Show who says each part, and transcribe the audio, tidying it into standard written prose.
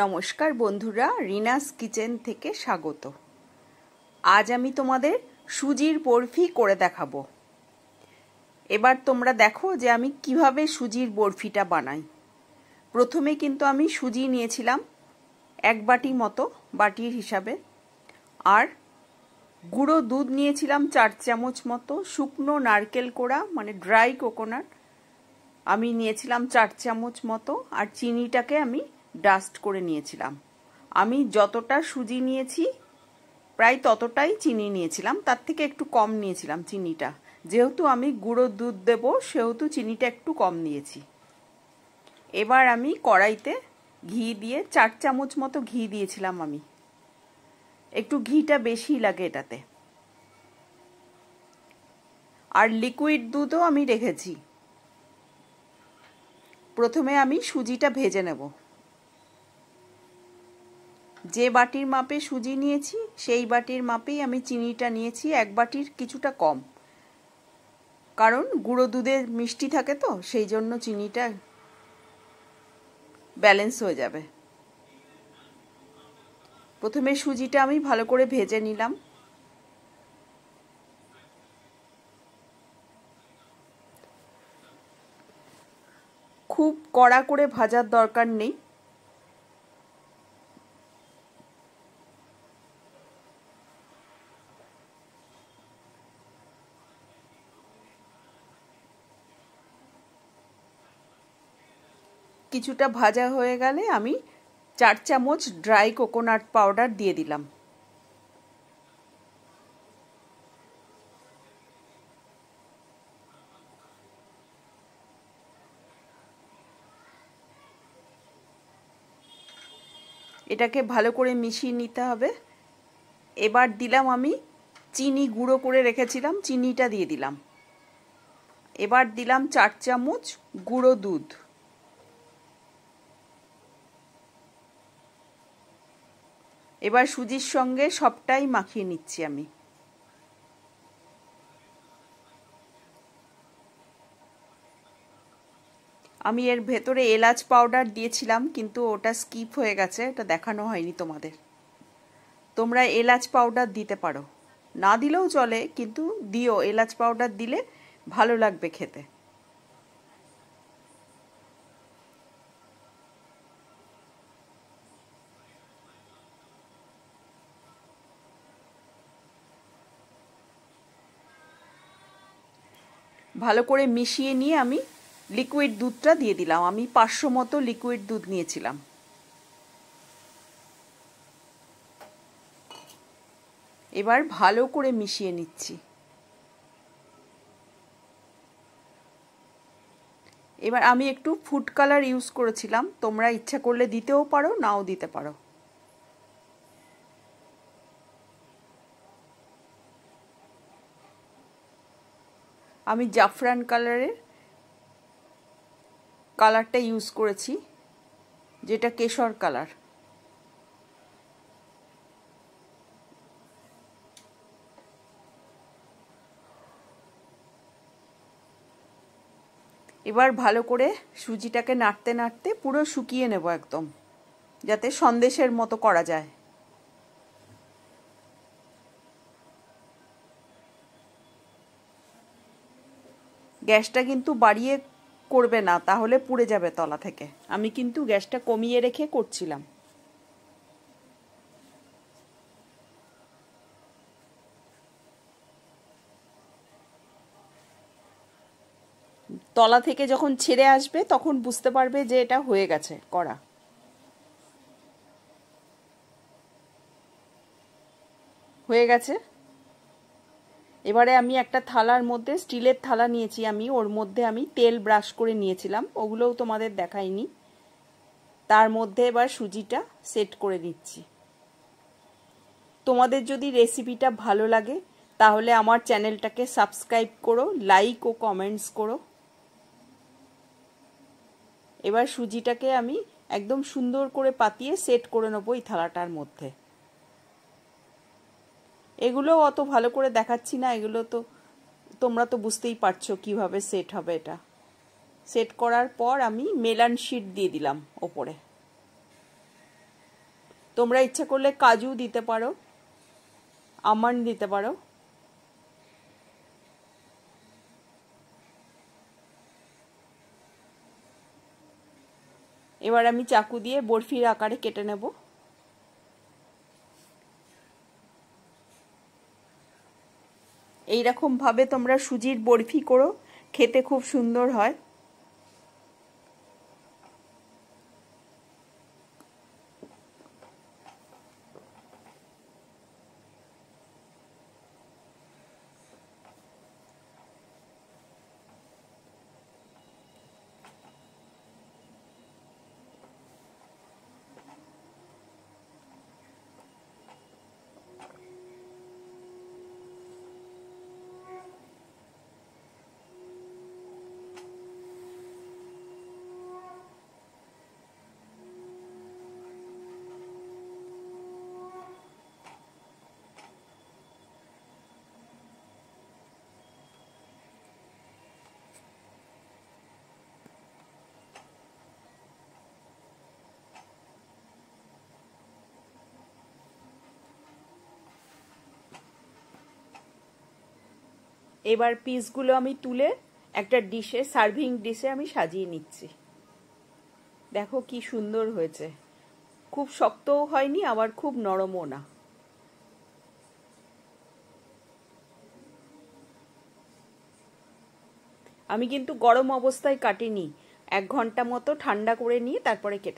Speaker 1: নমস্কার বন্ধুরা, রিনাস কিচেন থেকে স্বাগত। আজ আমি তোমাদের সুজির বরফি করে দেখাবো। এবার তোমরা দেখো যে আমি কিভাবে সুজির বরফিটা বানাই। প্রথমে কিন্তু আমি সুজি নিয়েছিলাম 1 বাটি মতো, বাটির হিসাবে, আর গুঁড়ো দুধ নিয়েছিলাম 4 চামচ মতো, শুকনো নারকেল কোড়া মানে ড্রাই কোকোনাট আমি নিয়েছিলাম 4 চামচ মতো, আর চিনিটাকে আমি ডাস্ট করে নিয়েছিলাম। আমি যতটা সুজি নিয়েছি প্রায় ততটাই চিনি নিয়েছিলাম, তার থেকে একটু কম নিয়েছিলাম চিনিটা। যেহেতু আমি গুঁড়ো দুধ দেব সেহেতু চিনিটা একটু কম নিয়েছি। এবার আমি কড়াইতে ঘি দিয়ে 4 চামচ মতো ঘি দিয়েছিলাম। আমি একটু ঘিটা বেশি লাগে এটাতে। আর লিকুইড দুধও আমি রেখেছি। প্রথমে আমি সুজিটা ভেজে নেব। যে বাটির মাপে সুজি নিয়েছি সেই বাটির মাপেই আমি চিনিটা নিয়েছি, 1 বাটির কিছুটা কম, কারণ গুঁড়ো দুধে মিষ্টি থাকে তো সেই জন্য চিনিটা ব্যালেন্স হয়ে যাবে। প্রথমে সুজিটা আমি ভালো করে ভেজে নিলাম। খুব কড়া করে ভাজার দরকার নেই। কিছুটা ভাজা হয়ে গেলে আমি 4 চামচ ড্রাই কোকোনাট পাউডার দিয়ে দিলাম। এটাকে ভালো করে মিশিয়ে নিতে হবে। এবার দিলাম আমি চিনি গুঁড়ো করে রেখেছিলাম, চিনিটা দিয়ে দিলাম। এবার দিলাম 4 চামচ গুঁড়ো দুধ। এবার সুজির সঙ্গে সবটাই মাখিয়ে নিচ্ছি আমি। আমি এর ভেতরে এলাচ পাউডার দিয়েছিলাম, কিন্তু ওটা স্কিপ হয়ে গেছে, ওটা দেখানো হয়নি তোমাদের। তোমরা এলাচ পাউডার দিতে পারো, না দিলেও চলে, কিন্তু দিও। এলাচ পাউডার দিলে ভালো লাগবে খেতে। ভালো করে মিশিয়ে নিয়ে আমি লিকুইড দুধটা দিয়ে দিলাম। আমি 500 মতো লিকুইড দুধ নিয়েছিলাম। এবার ভালো করে মিশিয়ে নিচ্ছি। এবার আমি একটু ফুড কালার ইউজ করেছিলাম, তোমরা ইচ্ছা করলে দিতেও পারো, নাও দিতে পারো। আমি জাফরান কালারটা ইউজ করেছি, যেটা কেশর কালার। এবার ভালো করে সুজিটাকে নাড়তে নাড়তে পুরো শুকিয়ে নেব একদম, যাতে সন্দেশের মতো করা যায়। গ্যাসটা কিন্তু বাড়িয়ে করবে না, তাহলে পুড়ে যাবে তলা থেকে। আমি কিন্তু গ্যাসটা কমিয়ে রেখে করছিলাম। তলা থেকে যখন ছেড়ে আসবে তখন বুঝতে পারবে যে এটা হয়ে গেছে করা। হয়ে গেছে। এবারে আমি একটা থালার মধ্যে, স্টিলের থালা নিয়েছি আমি, ওর মধ্যে আমি তেল ব্রাশ করে নিয়েছিলাম, ওগুলোও তোমাদের দেখাইনি। তার মধ্যে এবার সুজিটা সেট করে নিচ্ছি। তোমাদের যদি রেসিপিটা ভালো লাগে তাহলে আমার চ্যানেলটাকে সাবস্ক্রাইব করো, লাইক ও কমেন্টস করো। এবার সুজিটাকে আমি একদম সুন্দর করে পাতিয়ে সেট করে নেবো এই থালাটার মধ্যে। এগুলো অত ভালো করে দেখাচ্ছি না, এগুলো তো তোমরা তো বুঝতেই পারছো কিভাবে সেট হবে এটা। সেট করার পর আমি মেলান শিট দিয়ে দিলাম ওপরে। তোমরা ইচ্ছা করলে কাজু দিতে পারো, আমন্ড দিতে পারো। এবার আমি চাকু দিয়ে বরফির আকারে কেটে নেব। এইরকম ভাবে তোমরা সুজির বরফি করো, খেতে খুব সুন্দর হয়। এবার পিসগুলো আমি তুলে একটা ডিশে, সার্ভিং ডিশে আমি সাজিয়ে নিচ্ছি। দেখো কি সুন্দর হয়েছে, খুব শক্তও হয়নি আবার খুব নরমও না। আমি কিন্তু গরম অবস্থায় কাটিনি, 1 ঘন্টা মতো ঠান্ডা করে নিয়ে তারপরে কেটে